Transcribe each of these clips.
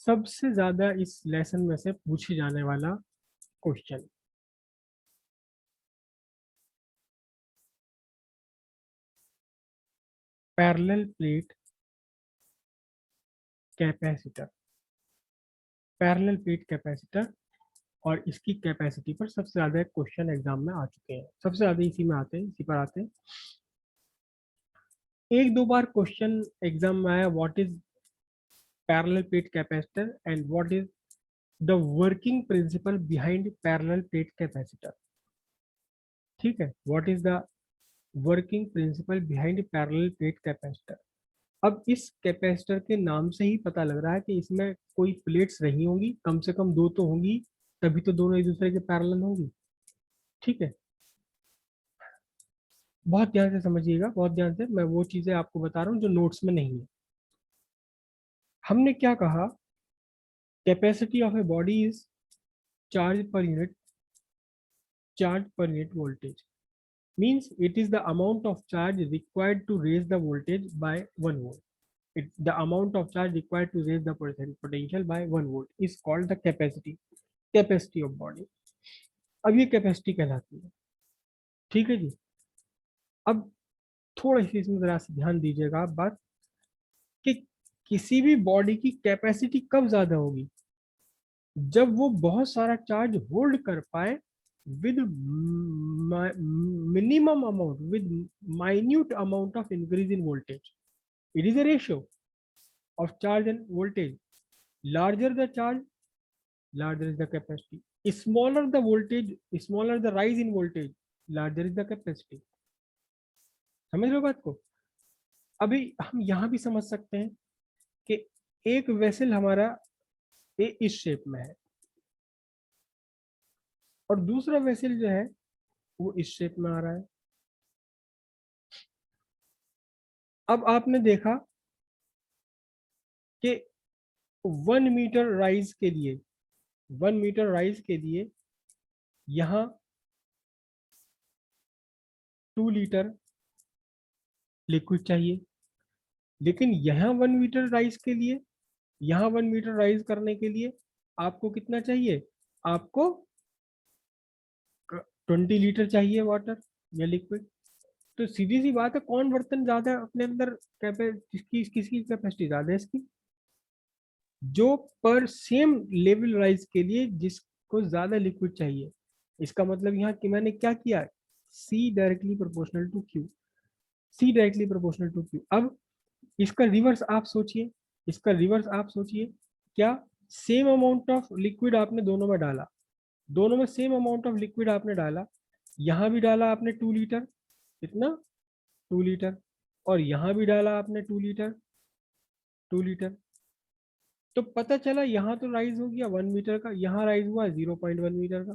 सबसे ज्यादा इस लेसन में से पूछे जाने वाला question, parallel plate capacitor. Parallel plate capacitor और इसकी कैपेसिटी पर सबसे ज्यादा क्वेश्चन एग्जाम में आ चुके हैं, सबसे ज्यादा इसी में आते हैं, इसी पर आते हैं। एक दो बार क्वेश्चन एग्जाम में आया, what is parallel plate capacitor and what is the working principle behind parallel plate capacitor. ठीक है, what is the working principle behind parallel plate capacitor. अब इस कैपेसिटर के नाम से ही पता लग रहा है कि इसमें कोई प्लेट्स रही होंगी, कम से कम दो तो होंगी, तभी तो दोनों एक दूसरे के पैरेलल होंगी। ठीक है, बहुत ध्यान से समझिएगा, बहुत ध्यान से, मैं वो चीजें आपको बता रहा हूँ जो नोट्स में नहीं है। हमने क्या कहा, capacity of a body is charge per unit, charge per unit voltage means it is the amount of charge required to raise the voltage by 1 volt. The amount of charge required to raise the potential by 1 volt is called the capacity, capacity of body. अब ये capacity कहलाती है। ठीक है जी। अब थोड़ा सी इसमें जरा से ध्यान दीजिएगा आप बात, कि किसी भी बॉडी की कैपेसिटी कब ज्यादा होगी, जब वो बहुत सारा चार्ज होल्ड कर पाए with minimum amount, with minute amount of increase in voltage. It is a ratio of charge and voltage. Larger the charge, larger is the capacity. Smaller the voltage, smaller the rise in voltage, larger is the capacity. समझ लो बात को। अभी हम यहाँ भी समझ सकते हैं कि एक वेसल हमारा इस शेप में है और दूसरा वेसल जो है वो इस शेप में आ रहा है। अब आपने देखा कि 1 मीटर राइज के लिए, 1 मीटर राइज के लिए यहाँ 2 लीटर लिक्विड चाहिए, लेकिन यहाँ 1 मीटर राइज के लिए, यहाँ 1 मीटर राइज करने के लिए आपको कितना चाहिए, आपको 20 लीटर चाहिए वाटर या लिक्विड। तो सीधी सी बात है, कौन बर्तन ज्यादा अपने अंदर किसकी कैपेसिटी ज्यादा है, इसकी, जो पर सेम लेवल राइज के लिए जिसको ज्यादा लिक्विड चाहिए। इसका मतलब यहाँ कि मैंने क्या किया, C directly proportional to Q, C directly proportional to Q. अब इसका रिवर्स आप सोचिए, इसका रिवर्स आप सोचिए, क्या सेम अमाउंट ऑफ लिक्विड आपने दोनों में डाला, दोनों में सेम अमाउंट ऑफ लिक्विड आपने डाला, यहाँ भी डाला आपने 2 लीटर, कितना, 2 लीटर, और यहाँ भी डाला आपने 2 लीटर, 2 लीटर। तो पता चला यहाँ तो राइज हो गया 1 मीटर का, यहाँ राइज हुआ 0.1 मीटर का।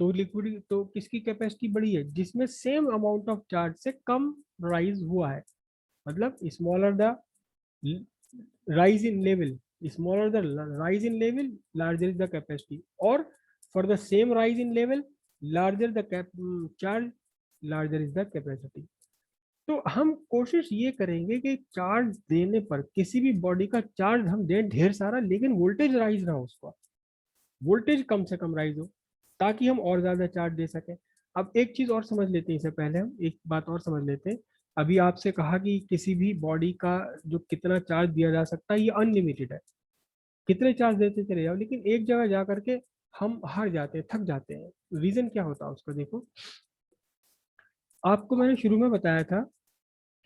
तो लिक्विड तो किसकी कैपेसिटी बड़ी है, जिसमें सेम अमाउंट ऑफ चार्ज से कम राइज हुआ है। मतलब smaller the rise in level, smaller the rise in level, larger is the capacity, or for the same rise in level, larger the charge, larger is the capacity. तो हम कोशिश ये करेंगे कि चार्ज देने पर, किसी भी बॉडी का चार्ज हम दें ढेर सारा, लेकिन वोल्टेज राइज ना हो, उसका वोल्टेज कम से कम राइज हो, ताकि हम और ज्यादा चार्ज दे सकें। अब एक चीज और समझ लेते हैं, इससे पहले हम एक बात और समझ लेते हैं। अभी आपसे कहा कि किसी भी बॉडी का जो कितना चार्ज दिया जा सकता है ये अनलिमिटेड है, कितने चार्ज देते चले जाओ, लेकिन एक जगह जा करके हम हार जाते हैं, थक जाते हैं। रीजन क्या होता है उसका, देखो, आपको मैंने शुरू में बताया था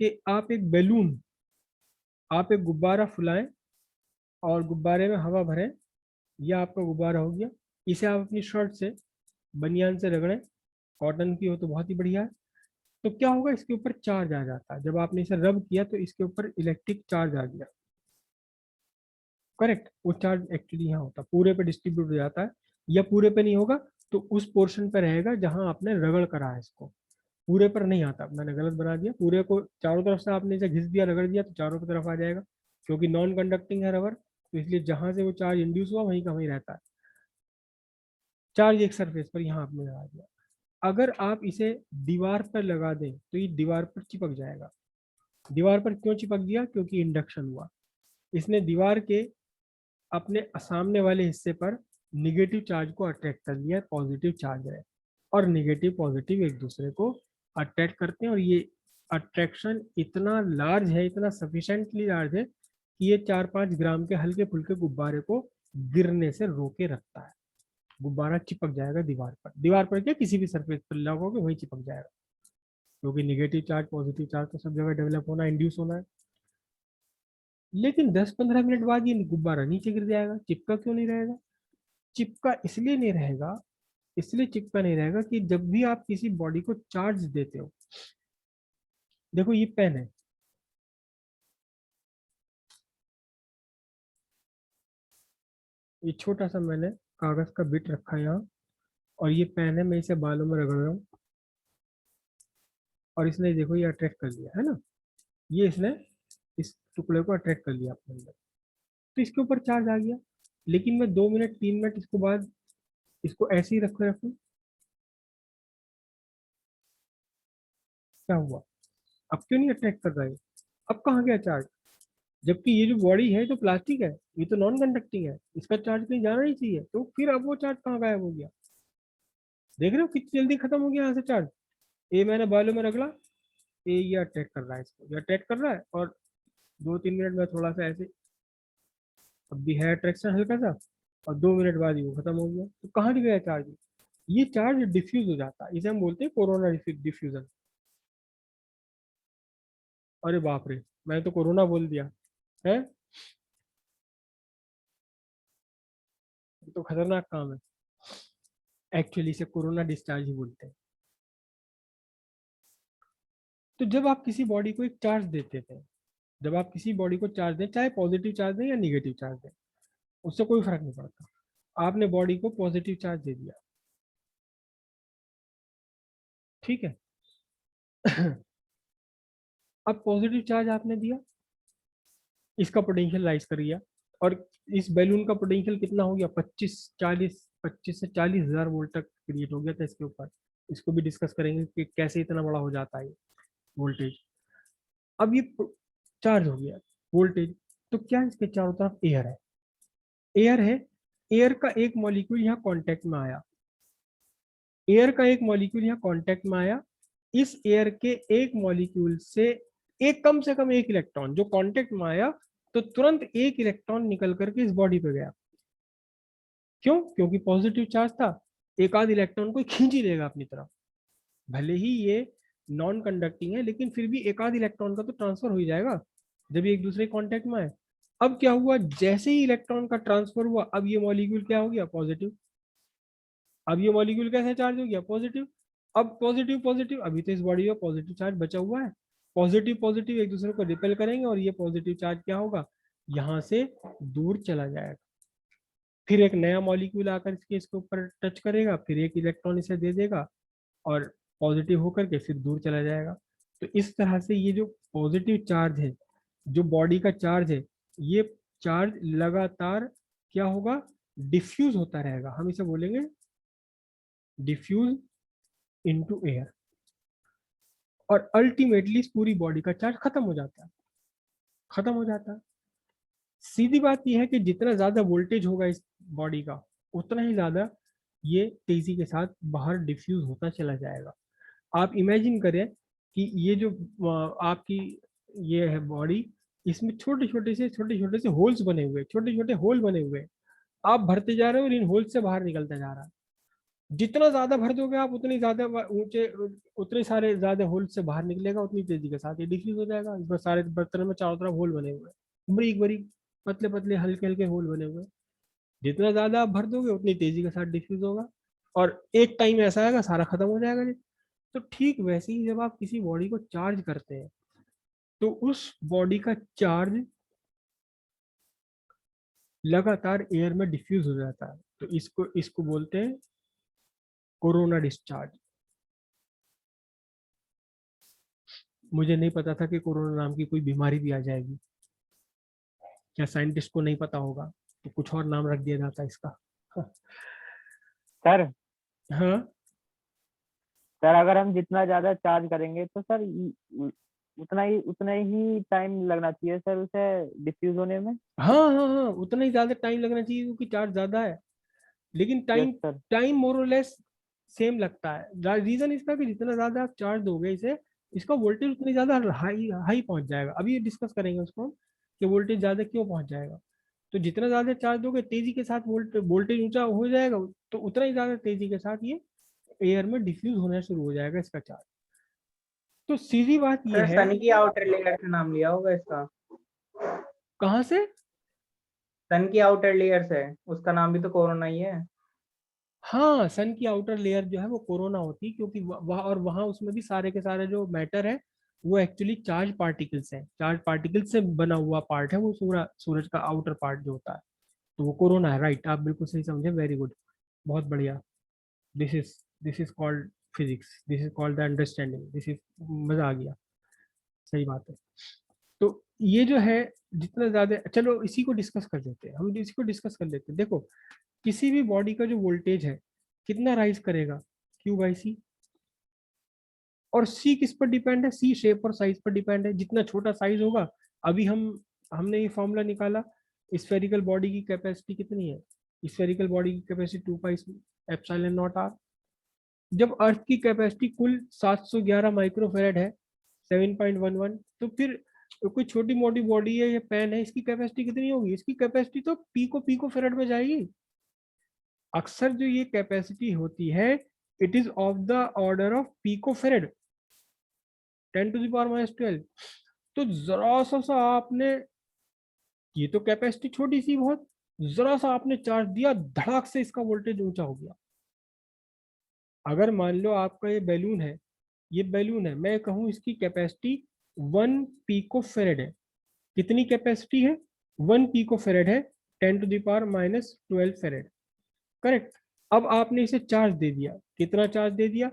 कि आप एक बैलून, आप एक गुब्बारा फुलाएं और गुब्बारे में हवा भरें, यह आपका गुब्बारा हो गया। इसे आप अपनी शर्ट से, बनियान से रगड़ें, कॉटन की हो तो बहुत ही बढ़िया है। तो क्या होगा, इसके ऊपर चार्ज आ जाता है, जब आपने इसे रब किया तो इसके ऊपर इलेक्ट्रिक चार्ज आ गया। करेक्ट, वो चार्ज एक्चुअली यहाँ होता है, पूरे पे डिस्ट्रीब्यूट हो जाता है, या पूरे पे नहीं होगा तो उस पोर्शन पे रहेगा जहां आपने रगड़ करा है इसको, पूरे पर नहीं आता, मैंने गलत बना दिया। पूरे को चारों तरफ से आपने इसे घिस दिया, रगड़ दिया तो चारों की तरफ आ जाएगा, क्योंकि नॉन कंडक्टिंग है रबर, तो इसलिए जहां से वो चार्ज इंड्यूस हुआ वहीं का वहीं रहता है। चार्ज एक सरफेस पर यहाँ आपने लगा दिया, अगर आप इसे दीवार पर लगा दें तो ये दीवार पर चिपक जाएगा। दीवार पर क्यों चिपक दिया, क्योंकि इंडक्शन हुआ, इसने दीवार के अपने सामने वाले हिस्से पर निगेटिव चार्ज को अट्रैक्ट कर लिया, पॉजिटिव चार्ज है, और निगेटिव पॉजिटिव एक दूसरे को अट्रैक्ट करते हैं, और ये अट्रैक्शन इतना लार्ज है, इतना सफिशिएंटली लार्ज है कि ये 4-5 ग्राम के हल्के फुल्के गुब्बारे को गिरने से रोके रखता है। गुब्बारा चिपक जाएगा दीवार पर, दीवार पर क्या किसी भी सरफेस पर लगाओगे वही चिपक जाएगा, क्योंकि निगेटिव चार्ज पॉजिटिव चार्ज तो सब जगह डेवलप होना, इंड्यूस होना है। लेकिन 10-15 मिनट बाद ये गुब्बारा नीचे गिर जाएगा। चिपका क्यों नहीं रहेगा? चिपका इसलिए नहीं रहेगा, इसलिए चिपका नहीं रहेगा कि जब भी आप किसी बॉडी को चार्ज देते हो, देखो ये पेन है, ये छोटा सा मैंने कागज का बिट रखा है यहाँ, और ये पेन है, मैं इसे बालों में रगड़ रहा हूँ, और इसने देखो ये अट्रैक्ट कर लिया है ना, ये इसने इस टुकड़े को अट्रैक्ट कर लिया अपने अंदर, तो इसके ऊपर चार्ज आ गया। लेकिन मैं 2 मिनट 3 मिनट इसको बाद इसको ऐसे ही रखे रखूँ, क्या हुआ? अब क्यों नहीं अट्रैक्ट कर रहा है? अब कहाँ गया चार्ज? जबकि ये जो बॉडी है तो प्लास्टिक है, ये तो नॉन कंडक्टिंग है, इसका चार्ज कहीं जाना नहीं चाहिए, तो फिर अब वो चार्ज कहाँ गायब हो गया? देख रहे हो कितनी जल्दी खत्म हो गया यहाँ से चार्ज। ये मैंने बालों में रगड़ा, ये अट्रैक्ट कर रहा है, इसको ये अट्रैक्ट कर रहा है, और 2-3 मिनट में थोड़ा सा ऐसे, अब भी है अट्रैक्शन हल्का सा, और 2 मिनट बाद ही वो खत्म हो गया, तो कहाँ गया चार्ज? ये चार्ज डिफ्यूज हो जाता है, इसे हम बोलते हैं कोरोना डिफ्यूजन। अरे बाप रे, मैंने तो कोरोना बोल दिया है, ये तो खतरनाक काम है। एक्चुअली इसे कोरोना डिस्चार्ज ही बोलते हैं। तो जब आप किसी बॉडी को एक चार्ज देते थे, जब आप किसी बॉडी को चार्ज दें, चाहे पॉजिटिव चार्ज दें या निगेटिव चार्ज दें, उससे कोई फर्क नहीं पड़ता। आपने बॉडी को पॉजिटिव चार्ज दे दिया, ठीक है। अब पॉजिटिव चार्ज आपने दिया, इसका पोटेंशियल राइज कर गया, और इस बैलून का पोटेंशियल कितना हो गया? 25 से 40 वोल्ट तक क्रिएट हो गया था इसके ऊपर। इसको भी डिस्कस करेंगे कि कैसे इतना बड़ा हो जाता है वोल्टेज। अब ये चार्ज हो गया वोल्टेज, तो क्या इसके चारों तरफ एयर है? एयर है, एयर का एक मॉलिक्यूल यहाँ कांटेक्ट में आया, एयर का एक मॉलिक्यूल यहाँ कांटेक्ट में आया, इस एयर के एक मॉलिक्यूल से एक, कम से कम एक इलेक्ट्रॉन जो कांटेक्ट में आया, तो तुरंत एक इलेक्ट्रॉन निकल करके इस बॉडी पे गया। क्यों? क्योंकि पॉजिटिव चार्ज था, एक आध इलेक्ट्रॉन को खींच ही लेगा अपनी तरफ, भले ही ये नॉन कंडक्टिंग है, लेकिन फिर भी एक आध इलेक्ट्रॉन का तो ट्रांसफर हो ही जाएगा जब ये एक दूसरे कांटेक्ट में आए। अब क्या हुआ, जैसे ही इलेक्ट्रॉन का ट्रांसफर हुआ, अब ये मॉलिक्यूल क्या हो गया? पॉजिटिव। अब ये मॉलिक्यूल कैसे चार्ज हो गया? पॉजिटिव। अब पॉजिटिव पॉजिटिव, अभी तो इस बॉडी में पॉजिटिव चार्ज बचा हुआ है, पॉजिटिव पॉजिटिव एक दूसरे को रिपेल करेंगे, और ये पॉजिटिव चार्ज क्या होगा? यहाँ से दूर चला जाएगा। फिर एक नया मॉलिक्यूल आकर इसके ऊपर टच करेगा, फिर एक इलेक्ट्रॉन इसे दे देगा, और पॉजिटिव होकर के फिर दूर चला जाएगा। तो इस तरह से ये जो पॉजिटिव चार्ज है, जो बॉडी का चार्ज है, ये चार्ज लगातार क्या होगा? डिफ्यूज होता रहेगा, हम इसे बोलेंगे डिफ्यूज इनटू एयर, और अल्टीमेटली इस पूरी बॉडी का चार्ज खत्म हो जाता है, खत्म हो जाता है। सीधी बात यह है कि जितना ज्यादा वोल्टेज होगा इस बॉडी का, उतना ही ज्यादा ये तेजी के साथ बाहर डिफ्यूज होता चला जाएगा। आप इमेजिन करें कि ये जो आपकी ये है बॉडी, इसमें छोटे छोटे से होल्स बने हुए, छोटे छोटे होल बने हुए, आप भरते जा रहे हो और इन होल्स से बाहर निकलता जा रहा है। जितना ज्यादा भर दोगे आप, उतनी ज्यादा ऊंचे, उतने सारे ज्यादा होल से बाहर निकलेगा, उतनी तेजी के साथ ये डिफ्यूज हो जाएगा। इसमें सारे बर्तन में चारों तरफ होल बने हुए हैं, बारीक बारीक पतले पतले हल्के हल्के होल बने हुए हैं। जितना ज्यादा आप भर दोगे उतनी तेजी के साथ डिफ्यूज होगा, और एक टाइम ऐसा आएगा सारा खत्म हो जाएगा जी। तो ठीक वैसे ही जब आप किसी बॉडी को चार्ज करते हैं, तो उस बॉडी का चार्ज लगातार एयर में डिफ्यूज हो जाता है, तो इसको इसको बोलते हैं कोरोना डिस्चार्ज। मुझे नहीं पता था कि कोरोना नाम की कोई बीमारी भी आ जाएगी, क्या साइंटिस्ट को नहीं पता होगा तो कुछ और नाम रख दिया जाता है इसका। सर हाँ, सर अगर हम जितना ज्यादा चार्ज करेंगे तो सर उतना ही टाइम लगना चाहिए सर उसे डिफ्यूज होने में। हाँ हाँ हाँ, उतना ही ज्यादा टाइम लगना चाहिए क्योंकि चार्ज ज्यादा है, लेकिन yes time sir. Time more और लेस सेम लगता है। रीजन इसका कि जितना ज्यादा आप चार्ज दोगे इसे, इसका वोल्टेज उतनी ज्यादा हाई हाई पहुंच जाएगा। अभी ये डिस्कस करेंगे उसको हम, कि वोल्टेज ज्यादा क्यों पहुंच जाएगा। तो जितना ज्यादा चार्ज दोगे तेजी के साथ वोल्टेज ऊंचा हो जाएगा, तो उतना ही ज्यादा तेजी के साथ ये एयर में डिफ्यूज होना शुरू हो जाएगा इसका चार्ज। तो सीधी बात ये सर है। सन की आउटर लेयर का नाम लिया होगा इसका। कहाँ से? सन की आउटर लेयर से, उसका नाम भी तो कोरोना ही है। हाँ, सन की आउटर लेयर जो है वो कोरोना होती है, क्योंकि वह और वहाँ उसमें भी सारे के सारे जो मैटर है वो एक्चुअली चार्ज पार्टिकल्स है। चार्ज पार्टिकल से बना हुआ पार्ट है वो सूरज का आउटर पार्ट जो होता है। तो वो कोरोना है, राइट, आप बिल्कुल सही समझे, वेरी गुड, बहुत बढ़िया। This is this is called physics, this is called the understanding, this is, मजा आ गया, सही बात है। तो ये जो है, जितना ज्यादा, चलो इसी को डिस्कस कर लेते हैं, हम इसी को डिस्कस कर लेते हैं। देखो, किसी भी बॉडी का जो वोल्टेज है कितना राइज करेगा, क्यू बाई सी। और सी किस पर डिपेंड है, सी शेप और साइज पर डिपेंड है। जितना छोटा साइज होगा, अभी हमने ये फॉर्मूला निकाला, स्फेरिकल बॉडी की कैपेसिटी कितनी है, स्फेरिकल बॉडी की capacity 2 pi epsilon naught R. जब अर्थ की कैपेसिटी कुल 711 माइक्रोफेरेड है, 7.11, तो फिर कोई छोटी मोटी बॉडी है या पेन है, इसकी कैपेसिटी कितनी होगी, इसकी कैपेसिटी तो पीको फेरेड में जाएगी। अक्सर जो ये कैपेसिटी होती है, it is of the order of picofarad, 10⁻⁻12। तो जरा सा आपने, ये तो कैपेसिटी छोटी सी बहुत, जरा सा आपने चार्ज दिया, धड़ाक से इसका वोल्टेज ऊंचा हो गया। अगर मान लो आपका ये बैलून है, ये बैलून है, मैं कहूं इसकी कैपेसिटी 1 पिको फेरेड है। कितनी कैपेसिटी है, 1 पिको फेरेड है, 10⁻⁻12 फेरेड, करेक्ट। अब आपने इसे चार्ज दे दिया, कितना चार्ज दे दिया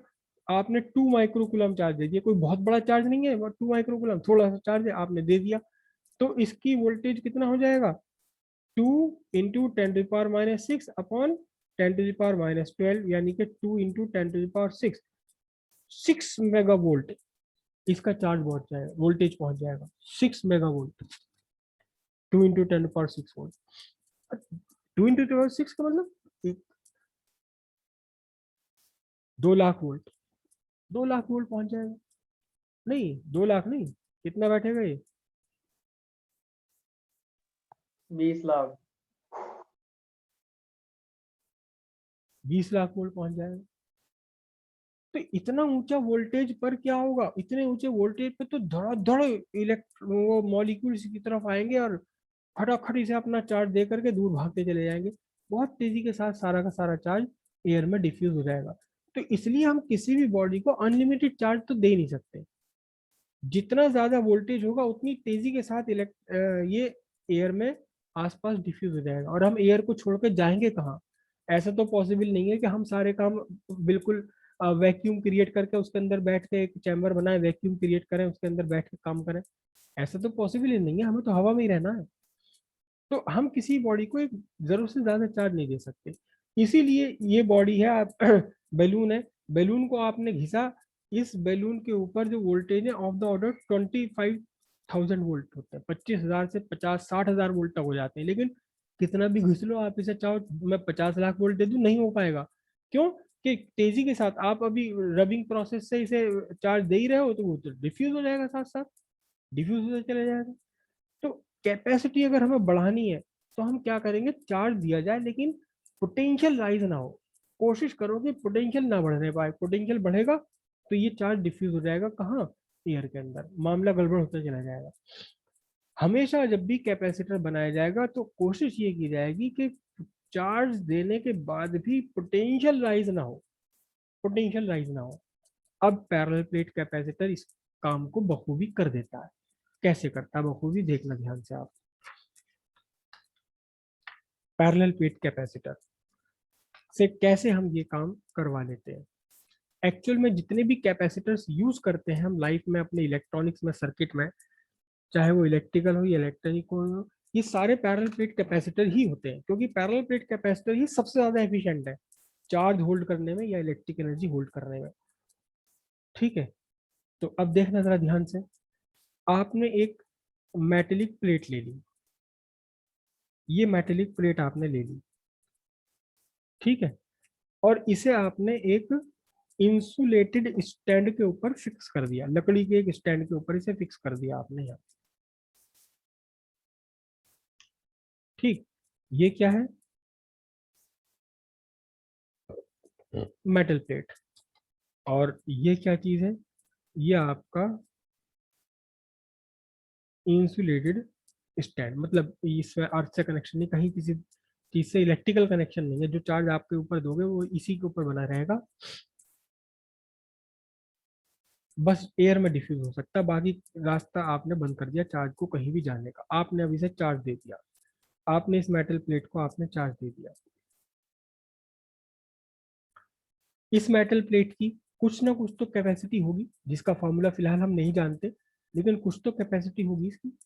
आपने, 2 माइक्रोकुलम चार्ज दे दिया। कोई बहुत बड़ा चार्ज नहीं है, 2 माइक्रोकुलम थोड़ा सा चार्ज है, आपने दे दिया। तो इसकी वोल्टेज कितना हो जाएगा, 2 × 10⁻⁻6 अपॉन 10⁻⁻12, यानी कि 2 × 10⁻6, 6 मेगा वोल्ट इसका चार्ज पहुंच जाएगा, वोल्टेज पहुंच जाएगा 6 मेगा वोल्ट। 2 × 10⁻6 वोल्ट, 2 × 10⁻6 का मतलब 2 लाख वोल्ट, 2 लाख वोल्ट पहुंच जाएगा। नहीं, 2 लाख नहीं, कितना बैठेगा ये, 20 लाख। 20 लाख वोल्ट पहुंच जाएगा। तो इतना ऊंचा वोल्टेज पर क्या होगा, इतने ऊंचे वोल्टेज पे तो धड़ाधड़ वो मॉलिक्यूल्स की तरफ आएंगे और खटाखट इसे अपना चार्ज दे करके दूर भागते चले जाएंगे। बहुत तेजी के साथ सारा का सारा चार्ज एयर में डिफ्यूज हो जाएगा। तो इसलिए हम किसी भी बॉडी को अनलिमिटेड चार्ज तो दे नहीं सकते। जितना ज्यादा वोल्टेज होगा उतनी तेजी के साथ ये एयर में आसपास डिफ्यूज हो जाएगा। और हम एयर को छोड़ के जाएंगे कहाँ, ऐसा तो पॉसिबल नहीं है कि हम सारे काम बिल्कुल वैक्यूम क्रिएट करके उसके अंदर बैठ के एक चैम्बर बनाए, वैक्यूम क्रिएट करें, उसके अंदर बैठ के काम करें। ऐसा तो पॉसिबल ही नहीं है, हमें तो हवा में ही रहना है। तो हम किसी बॉडी को एक जरूरत से ज्यादा चार्ज नहीं दे सकते। इसीलिए ये बॉडी है, आप बैलून है, बैलून को आपने घिसा, इस बैलून के ऊपर जो वोल्टेज है ऑफ द ऑर्डर 25,000 वोल्ट होता है, 25,000 से 50-60,000 वोल्ट तक हो जाते हैं। लेकिन कितना भी घिस लो आप इसे, चाहो मैं 50 लाख वोल्ट दे दूं, नहीं हो पाएगा। क्यों? कि तेजी के साथ आप अभी रबिंग प्रोसेस से इसे चार्ज दे ही रहे हो, तो वो तो डिफ्यूज हो जाएगा, साथ साथ डिफ्यूज होता चला जाएगा। तो कैपेसिटी अगर हमें बढ़ानी है, तो हम क्या करेंगे, चार्ज दिया जाए लेकिन पोटेंशियल राइज ना हो। कोशिश करो कि पोटेंशियल ना बढ़ने पाए, पोटेंशियल बढ़ेगा तो ये चार्ज डिफ्यूज हो जाएगा कहाँ, एयर के अंदर, मामला गड़बड़ होता चला जाएगा। हमेशा जब भी कैपेसिटर बनाया जाएगा तो कोशिश ये की जाएगी कि चार्ज देने के बाद भी पोटेंशियल राइज ना हो, पोटेंशियल राइज ना हो। अब पैरेलल प्लेट कैपेसिटर इस काम को बखूबी कर देता है। कैसे करता है बखूबी, देखना ध्यान से आप। पैरेलल प्लेट कैपेसिटर से कैसे हम ये काम करवा लेते हैं। एक्चुअल में जितने भी कैपेसिटर्स यूज करते हैं हम लाइफ में, अपने इलेक्ट्रॉनिक्स में, सर्किट में, चाहे वो इलेक्ट्रिकल हो या इलेक्ट्रॉनिक हो, ये सारे पैरेलल प्लेट कैपेसिटर ही होते हैं, क्योंकि पैरेलल प्लेट कैपेसिटर ही सबसे ज्यादा एफिशिएंट है चार्ज होल्ड करने में या इलेक्ट्रिक एनर्जी होल्ड करने में। ठीक है, तो अब देखना जरा ध्यान से, आपने एक मेटेलिक प्लेट ले ली, ये मेटेलिक प्लेट आपने ले ली, ठीक है, और इसे आपने एक इंसुलेटेड स्टैंड के ऊपर फिक्स कर दिया, लकड़ी के एक स्टैंड के ऊपर इसे फिक्स कर दिया आपने यहाँ। ठीक, ये क्या है? Metal plate. और ये क्या चीज है? ये आपका इंसुलेटेड स्टैंड, मतलब इसमें अर्थ से कनेक्शन नहीं, कहीं किसी चीज से इलेक्ट्रिकल कनेक्शन नहीं है, जो चार्ज आपके ऊपर दोगे वो इसी के ऊपर बना रहेगा, बस एयर में डिफ्यूज हो सकता है, बाकी रास्ता आपने बंद कर दिया चार्ज को कहीं भी जाने का। आपने अभी से चार्ज दे दिया, आपने इस मेटल प्लेट को आपने चार्ज दे दिया। इस मेटल प्लेट की कुछ ना कुछ तो कैपेसिटी होगी, जिसका फॉर्मूला फिलहाल हम नहीं जानते, लेकिन कुछ तो कैपेसिटी होगी इसकी।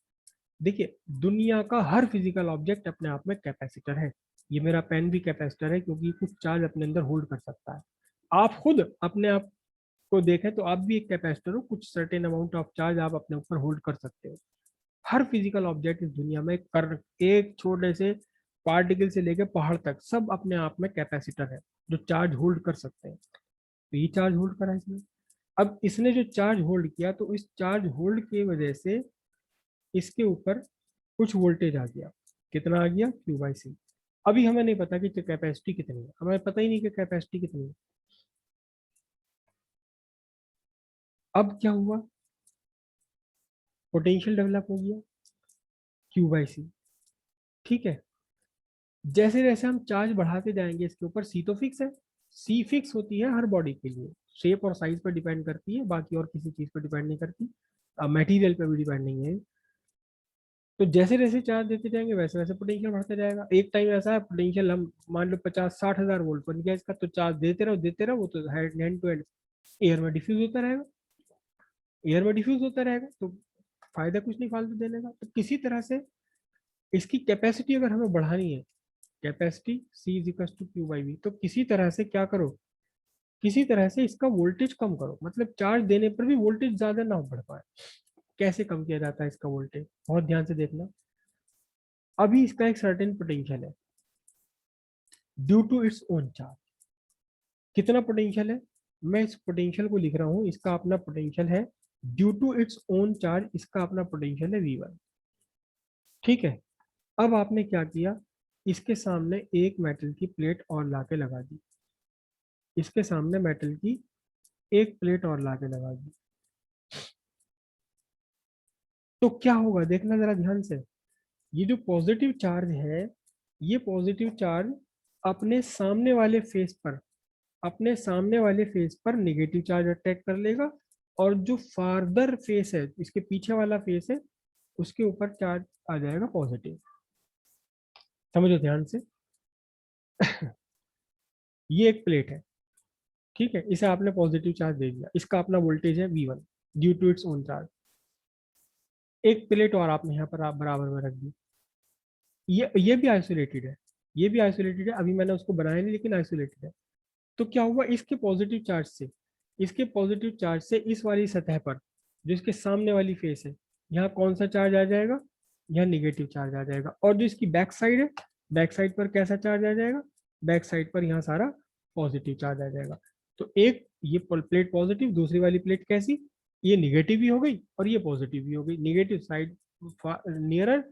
देखिए, दुनिया का हर फिजिकल ऑब्जेक्ट अपने आप में कैपेसिटर है। ये मेरा पेन भी कैपेसिटर है, क्योंकि कुछ चार्ज अपने अंदर होल्ड कर सकता है। आप खुद अपने आप को देखें तो आप भी एक कैपेसिटर हो, कुछ सर्टेन अमाउंट ऑफ चार्ज आप अपने ऊपर होल्ड कर सकते हो। हर फिजिकल ऑब्जेक्ट इस दुनिया में कर एक छोटे से पार्टिकल से लेकर पहाड़ तक सब अपने आप में कैपेसिटर है, जो चार्ज होल्ड कर सकते हैं। तो ये चार्ज होल्ड करा इसने। अब इसने जो चार्ज होल्ड किया, तो इस चार्ज होल्ड की वजह से इसके ऊपर कुछ वोल्टेज आ गया। कितना आ गया? क्यू बाई सी। अभी हमें नहीं पता कि कैपेसिटी कितनी है, हमें पता ही नहीं कि कैपेसिटी कितनी है। अब क्या हुआ? पोटेंशियल डेवलप हो गया, क्यू बाई सी। ठीक है, जैसे जैसे हम चार्ज बढ़ाते जाएंगे इसके ऊपर, सी तो फिक्स है, सी फिक्स होती है हर बॉडी के लिए, शेप और साइज पर डिपेंड करती है, बाकी और किसी चीज पर डिपेंड नहीं करती, मटेरियल पर भी डिपेंड नहीं है। तो जैसे जैसे चार्ज देते जाएंगे वैसे वैसे पोटेंशियल बढ़ता जाएगा। एक टाइम ऐसा है पोटेंशियल हम मान लो 50-60 हज़ार वोल्ट बन गया इसका, तो चार्ज देते रहो, वो तो हैंड टू हैंड एयर में डिफ्यूज होता रहेगा, एयर में डिफ्यूज होता रहेगा, तो फायदा कुछ नहीं फालतू देने का। तो किसी तरह से इसकी कैपेसिटी अगर हमें बढ़ानी है, capacity C is equal to Q by V, तो किसी तरह से क्या करो, किसी तरह से इसका वोल्टेज कम करो, मतलब चार्ज देने पर भी वोल्टेज ज्यादा ना बढ़ पाए। कैसे कम किया जाता है इसका वोल्टेज? बहुत ध्यान से देखना। अभी इसका एक सर्टेन पोटेंशियल है due to its own charge. कितना पोटेंशियल है? मैं इस पोटेंशियल को लिख रहा हूं, इसका अपना पोटेंशियल है due to its own charge, इसका अपना पोटेंशियल है V1। ठीक है, अब आपने क्या किया, इसके सामने एक मेटल की प्लेट और लाके लगा दी, इसके सामने मेटल की एक प्लेट और लाके लगा दी, तो क्या होगा देखना जरा ध्यान से। ये जो पॉजिटिव चार्ज है, ये पॉजिटिव चार्ज अपने सामने वाले फेस पर, अपने सामने वाले फेस पर नेगेटिव चार्ज अटैक कर लेगा, और जो फार्दर फेस है, इसके पीछे वाला फेस है, उसके ऊपर चार्ज आ जाएगा पॉजिटिव। समझो ध्यान से। ये एक प्लेट है, ठीक है, इसे आपने पॉजिटिव चार्ज दे दिया, इसका अपना वोल्टेज है V1 due to its own charge. एक प्लेट और आपने यहाँ पर आप बराबर में रख दी, ये भी आइसोलेटेड है, ये भी आइसोलेटेड है, अभी मैंने उसको बनाया नहीं लेकिन आइसोलेटेड है। तो क्या हुआ, इसके पॉजिटिव चार्ज से, इसके पॉजिटिव चार्ज से इस वाली सतह पर, जो इसके सामने वाली फेस है, यहाँ कौन सा चार्ज आ जाएगा? यहाँ निगेटिव चार्ज आ जाएगा। और जो इसकी बैक साइड है, बैक साइड पर कैसा चार्ज आ जाएगा? बैक साइड पर यहाँ सारा पॉजिटिव चार्ज आ जाएगा। तो एक ये प्लेट पॉजिटिव, दूसरी वाली प्लेट कैसी? ये निगेटिव भी हो गई और ये पॉजिटिव भी हो गई, निगेटिव साइड नियरर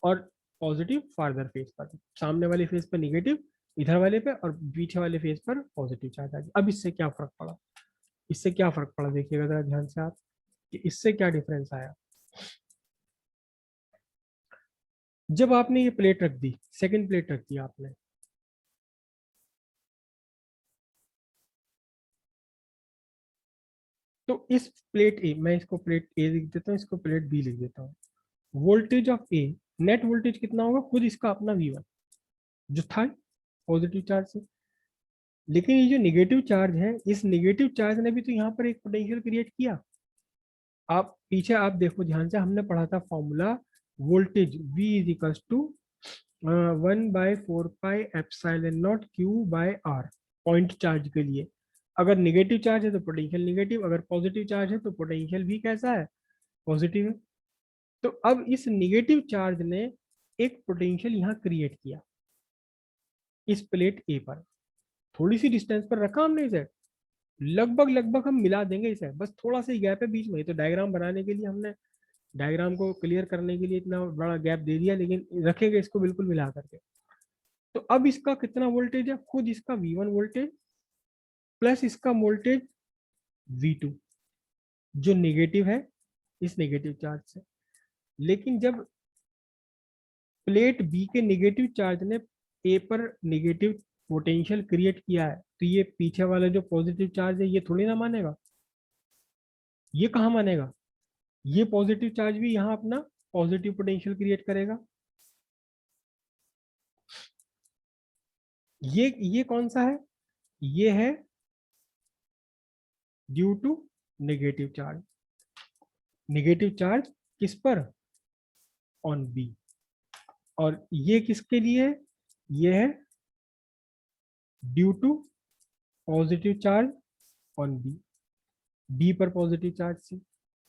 और पॉजिटिव फार्दर फेस पर, सामने वाले फेस पर निगेटिव, इधर वाले पे, और पीछे वाले फेस पर पॉजिटिव चार्ज आ गया। अब इससे क्या फर्क पड़ा, इससे क्या फर्क पड़ा देखिएगा जरा ध्यान से आप, कि इससे क्या डिफरेंस आया। जब आपने ये प्लेट रख दी, सेकंड प्लेट रख दी आपने, तो इस प्लेट ए, मैं इसको प्लेट ए लिख देता हूँ, इसको प्लेट बी लिख देता हूँ। Voltage of A, net voltage कितना होगा? खुद इसका अपना V1 जो था पॉजिटिव चार्ज से। लेकिन ये जो निगेटिव चार्ज है, इस निगेटिव चार्ज ने भी तो यहाँ पर एक पोटेंशियल क्रिएट किया। आप पीछे आप देखो ध्यान से, हमने पढ़ा था formula, voltage V is equal to 1/4πε0 Q/R, point charge के लिए। अगर नेगेटिव चार्ज है तो पोटेंशियल नेगेटिव, अगर पॉजिटिव चार्ज है तो पोटेंशियल भी कैसा है? पॉजिटिव है। तो अब इस नेगेटिव चार्ज ने एक पोटेंशियल यहाँ क्रिएट किया इस प्लेट ए पर, थोड़ी सी डिस्टेंस पर रखा हमने इसे, लगभग लगभग हम मिला देंगे इसे, बस थोड़ा सा ही गैप है बीच में। तो डायग्राम बनाने के लिए हमने, डायग्राम को क्लियर करने के लिए इतना बड़ा गैप दे दिया, लेकिन रखेंगे इसको बिल्कुल मिला करके। तो अब इसका कितना वोल्टेज है, खुद इसका V1 वोल्टेज प्लस इसका वोल्टेज V2 जो नेगेटिव है इस नेगेटिव चार्ज से। लेकिन जब प्लेट बी के नेगेटिव चार्ज ने ए पर नेगेटिव पोटेंशियल क्रिएट किया है, तो ये पीछे वाला जो पॉजिटिव चार्ज है ये थोड़ी ना मानेगा, ये कहाँ मानेगा, ये पॉजिटिव चार्ज भी यहाँ अपना पॉजिटिव पोटेंशियल क्रिएट करेगा। ये कौन सा है, ये है due to negative charge. Negative charge किस पर, ऑन बी। और ये किसके लिए है, ये है due to positive charge on B, B पर पॉजिटिव चार्ज से।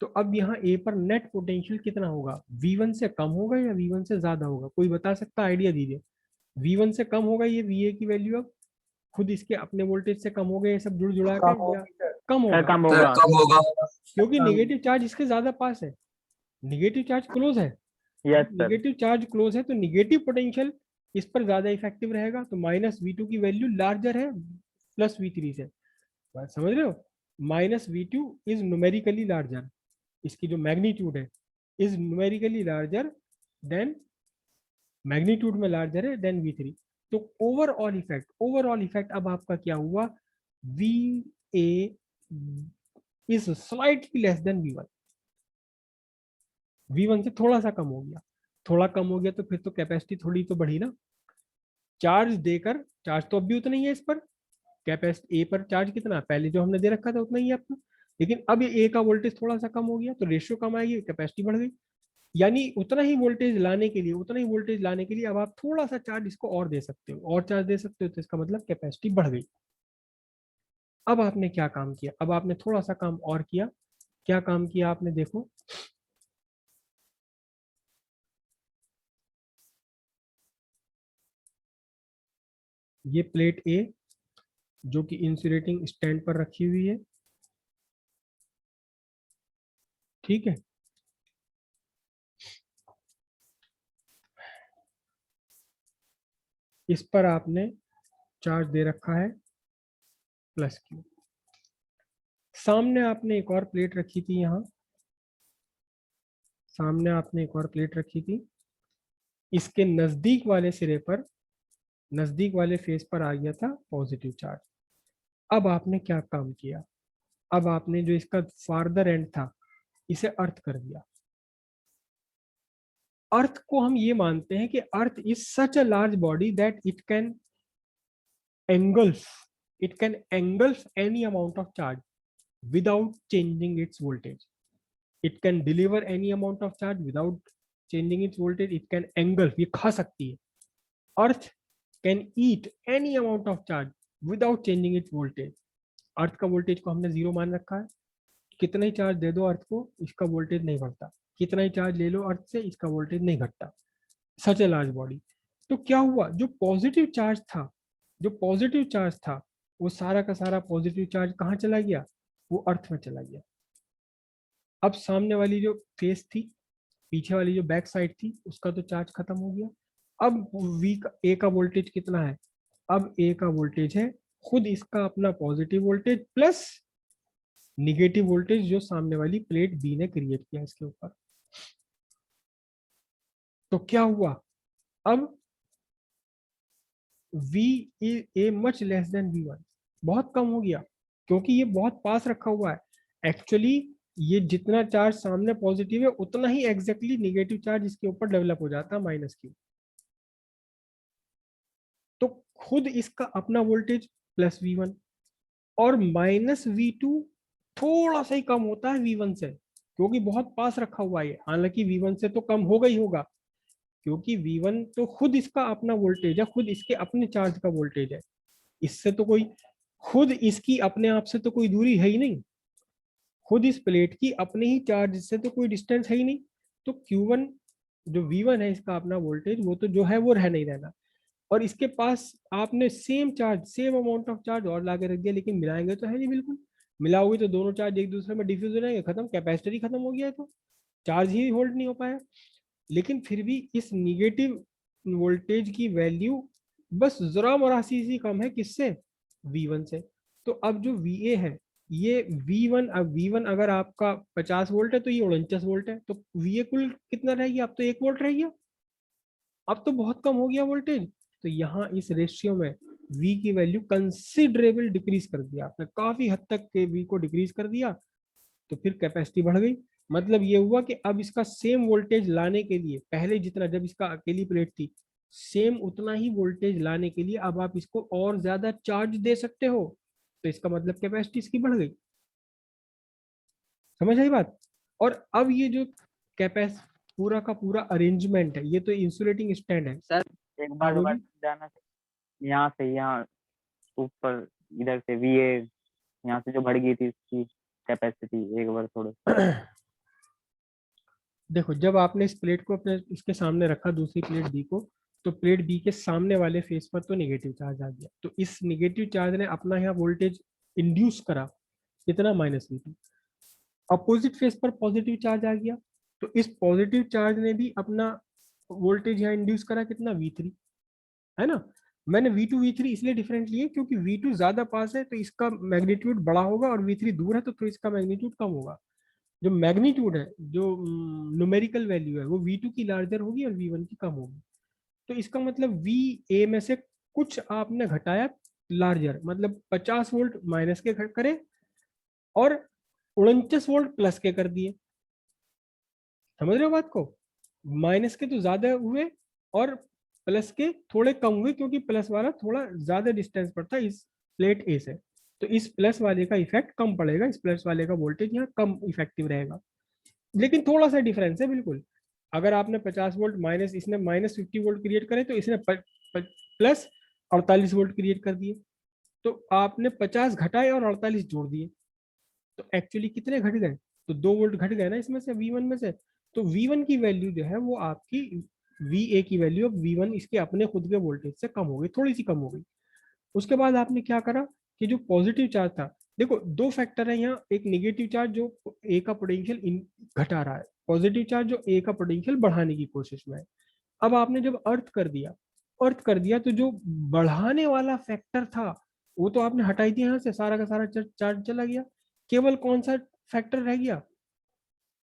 तो अब यहाँ ए पर नेट पोटेंशियल कितना होगा, V1 से कम होगा या V1 से ज्यादा होगा, कोई बता सकता, आइडिया दीजिए। V1 से कम होगा, ये VA की वैल्यू अब खुद इसके अपने वोल्टेज से कम हो गए, ये सब जुड़ जुड़ा के, या कम होगा, कम होगा। कम होगा। क्योंकि नेगेटिव चार्ज इसके ज्यादा पास है, नेगेटिव चार्ज क्लोज है। Yes sir. Negative charge close है तो नेगेटिव पोटेंशियल इस पर ज्यादा इफेक्टिव रहेगा, तो -V2 की वैल्यू लार्जर है +V3 से। बात समझ रहे हो, -V2 इज न्यूमेरिकली लार्जर, इसकी जो मैग्नीट्यूड है is numerically larger than, magnitude में लार्जर है देन V3। तो ओवरऑल इफेक्ट अब आपका क्या हुआ, VA is slightly less than V1, V1 से थोड़ा सा कम हो गया, थोड़ा कम हो गया तो फिर तो कैपेसिटी थोड़ी तो बढ़ी ना, चार्ज देकर, चार्ज तो अब भी उतना ही है इस पर, कैपेसिटी ए पर चार्ज कितना पहले जो हमने दे रखा था उतना ही है अपना, लेकिन अब ये ए का वोल्टेज थोड़ा सा कम हो गया तो रेशियो कम आएगी, कैपेसिटी बढ़ गई। यानी उतना ही वोल्टेज लाने के लिए, अब आप थोड़ा सा चार्ज इसको और दे सकते हो, और चार्ज दे सकते हो, तो इसका मतलब कैपेसिटी बढ़ गई। अब आपने क्या काम किया, अब आपने थोड़ा सा काम और किया, क्या काम किया आपने, देखो ये प्लेट ए जो कि इंसुलेटिंग स्टैंड पर रखी हुई है, ठीक है, इस पर आपने चार्ज दे रखा है +Q। सामने आपने एक और प्लेट रखी थी, यहाँ सामने आपने एक और प्लेट रखी थी, इसके नजदीक वाले सिरे पर, नजदीक वाले फेस पर आ गया था पॉजिटिव चार्ज। अब आपने क्या काम किया, अब आपने जो इसका फार्दर एंड था इसे अर्थ कर दिया। अर्थ को हम ये मानते हैं कि earth is such a large body that it can engulf any amount of charge without changing its voltage. It can deliver any amount of charge without changing its voltage. It can engulf, ये खा सकती है। Earth can eat any amount of charge without changing its voltage. अर्थ का voltage को हमने 0 मान रखा है, कितना ही चार्ज दे दो अर्थ को इसका वोल्टेज नहीं बढ़ता, कितना ही चार्ज ले लो अर्थ से इसका वोल्टेज नहीं घटता, सच ए लार्ज बॉडी। तो क्या हुआ, जो पॉजिटिव चार्ज था वो सारा का सारा पॉजिटिव चार्ज कहाँ चला गया, वो अर्थ में चला गया। अब सामने वाली जो फेस थी, पीछे वाली जो बैक साइड थी, उसका तो चार्ज खत्म हो गया। अब ए का वोल्टेज कितना है, अब ए का वोल्टेज है खुद इसका अपना positive voltage plus negative voltage जो सामने वाली प्लेट बी ने क्रिएट किया इसके ऊपर। तो क्या हुआ, अब V is a much less than V1, बहुत कम हो गया क्योंकि ये बहुत पास रखा हुआ है। एक्चुअली ये जितना चार्ज सामने पॉजिटिव है उतना ही एग्जैक्टली नेगेटिव चार्ज इसके ऊपर डेवलप हो जाता है -Q। तो खुद इसका अपना वोल्टेज +V1 और -V2 थोड़ा सा ही कम होता है V1 से, क्योंकि बहुत पास रखा हुआ है। हालांकि V1 से तो कम होगा ही होगा, क्योंकि V1 तो खुद इसका अपना वोल्टेज है, खुद इसके अपने चार्ज का वोल्टेज है, इससे तो कोई, खुद इसकी अपने आप से तो कोई दूरी है ही नहीं, खुद इस प्लेट की अपने ही चार्ज से तो कोई डिस्टेंस है ही नहीं। तो Q1 जो V1 है इसका अपना वोल्टेज वो तो जो है वो रह नहीं रहना, और इसके पास आपने same charge same amount of charge और लाके रख दिया, लेकिन मिलाएंगे तो है नहीं बिल्कुल, मिलाओगे तो दोनों चार्ज एक दूसरे में डिफ्यूज हो जाएंगे, खत्म, कैपेसिटर ही खत्म हो गया है, तो चार्ज ही होल्ड नहीं हो पाया। लेकिन फिर भी इस निगेटिव वोल्टेज की वैल्यू बस जरा मरासी सी कम है, किससे? V1 से। तो अब जो VA है ये V1, अब V1 अगर आपका 50 वोल्ट है तो ये 49 वोल्ट है, तो VA कुल कितना रह गया? अब तो 1 वोल्ट रह गया, अब तो बहुत कम हो गया वोल्टेज। तो यहाँ इस रेशियो में V की वैल्यू कंसिडरेबल डिक्रीज कर दिया आपने, काफी हद तक के V को डिक्रीज कर दिया, तो फिर कैपेसिटी बढ़ गई। मतलब ये हुआ कि अब इसका सेम वोल्टेज लाने के लिए, पहले जितना जब इसका अकेली प्लेट थी, सेम उतना ही वोल्टेज लाने के लिए अब आप इसको और ज्यादा चार्ज दे सकते हो, तो इसका मतलब कैपेसिटी इसकी बढ़ गई। समझ आई बात? और अब ये जो कैपेस पूरा का पूरा अरेंजमेंट है, ये तो इंसुलेटिंग स्टैंड है। सर एक बार बोलिए। दोबारा जाना, यहाँ से यहाँ ऊपर इधर से VA यहाँ से जो बढ़ गई थी इसकी कैपेसिटी, एक बार थोड़ा। देखो, जब आपने इस प्लेट को अपने इसके सामने रखा, दूसरी प्लेट बी को, तो प्लेट बी के सामने वाले फेस पर तो नेगेटिव चार्ज आ गया, तो इस नेगेटिव चार्ज ने अपना यहाँ वोल्टेज इंड्यूस करा, कितना? -V2। अपोजिट फेस पर पॉजिटिव चार्ज आ गया, तो इस पॉजिटिव चार्ज ने भी अपना वोल्टेज यहाँ इंड्यूस करा, कितना? V3, है ना। मैंने V2 V3 इसलिए डिफरेंट लिए क्योंकि V2 ज्यादा पास है तो इसका मैग्नीट्यूड बड़ा होगा, और V3 दूर है तो इसका मैग्नीट्यूड कम होगा। जो मैग्नीट्यूड है, जो न्यूमेरिकल वैल्यू है, वो V2 की लार्जर होगी और V1 की कम होगी। तो इसका मतलब VA में से कुछ आपने घटाया लार्जर, मतलब 50 वोल्ट माइनस के करे और 49 वोल्ट प्लस के कर दिए। समझ रहे हो बात को? माइनस के तो ज्यादा हुए और प्लस के थोड़े कम हुए, क्योंकि प्लस वाला थोड़ा ज्यादा डिस्टेंस पर था इस प्लेट ए से, तो इस प्लस वाले का इफेक्ट कम पड़ेगा, इस प्लस वाले का वोल्टेज यहाँ कम इफेक्टिव रहेगा। लेकिन थोड़ा सा डिफरेंस है बिल्कुल। अगर आपने 50 वोल्ट माइनस, इसने -50 वोल्ट क्रिएट करे, तो इसने प्लस 48 वोल्ट क्रिएट कर दिए, तो आपने 50 घटाए और 48 जोड़ दिए, तो एक्चुअली कितने घट गए? तो 2 वोल्ट घट गए ना इसमें से, V1 में से। तो V1 की वैल्यू जो है वो आपकी VA की वैल्यू अब V1 इसके अपने खुद के वोल्टेज से कम हो गई, थोड़ी सी कम हो गई। उसके बाद आपने क्या करा कि जो पॉजिटिव चार्ज था, देखो दो फैक्टर है यहाँ, एक नेगेटिव चार्ज जो ए का पोटेंशियल घटा रहा है, पॉजिटिव चार्ज जो ए का पोटेंशियल बढ़ाने की कोशिश में है। अब आपने जब अर्थ कर दिया तो जो बढ़ाने वाला फैक्टर था वो तो आपने हटाई दिया, यहाँ से सारा का सारा चार्ज चला गया, केवल कौन सा फैक्टर रह गया?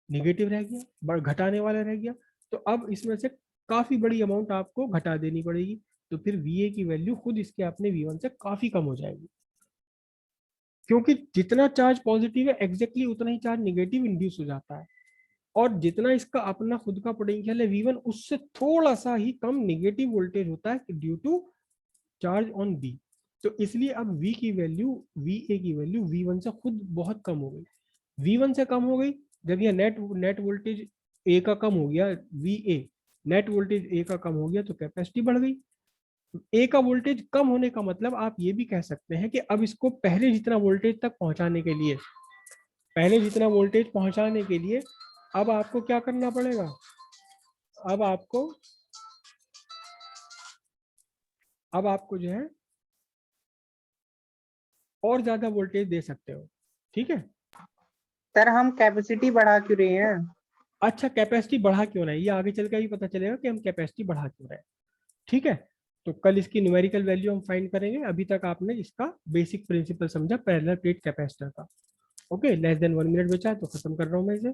नेगेटिव रह गया, घटाने वाला रह गया। तो अब इसमें से काफी बड़ी अमाउंट आपको घटा देनी पड़ेगी, तो फिर VA की वैल्यू खुद इसके अपने V1 से काफी कम हो जाएगी, क्योंकि जितना चार्ज पॉजिटिव है एग्जैक्टली उतना ही चार्ज नेगेटिव इंड्यूस हो जाता है, और जितना इसका अपना खुद का पोटेंशियल है V1 उससे थोड़ा सा ही कम नेगेटिव वोल्टेज होता है due to charge on B। तो इसलिए अब VA की वैल्यू V1 से खुद बहुत कम हो गई। V1 से कम हो गई, जब यह नेट वोल्टेज A का कम हो गया, VA नेट वोल्टेज A का कम हो गया, तो कैपेसिटी बढ़ गई। ए का वोल्टेज कम होने का मतलब आप ये भी कह सकते हैं कि अब इसको पहले जितना वोल्टेज तक पहुंचाने के लिए, अब आपको क्या करना पड़ेगा? अब आपको जो है और ज्यादा वोल्टेज दे सकते हो, ठीक है। सर हम कैपेसिटी बढ़ा क्यों रहे हैं? अच्छा, कैपेसिटी बढ़ा क्यों रहे हैं, ये आगे चल के ही पता चलेगा कि हम कैपेसिटी बढ़ा क्यों रहे हैं, ठीक है। तो कल इसकी न्यूमेरिकल वैल्यू हम फाइंड करेंगे, अभी तक आपने इसका बेसिक प्रिंसिपल समझा पैरेलल प्लेट कैपेसिटर का। ओके, लेस देन 1 मिनट बचा है तो खत्म कर रहा हूँ मैं इसे।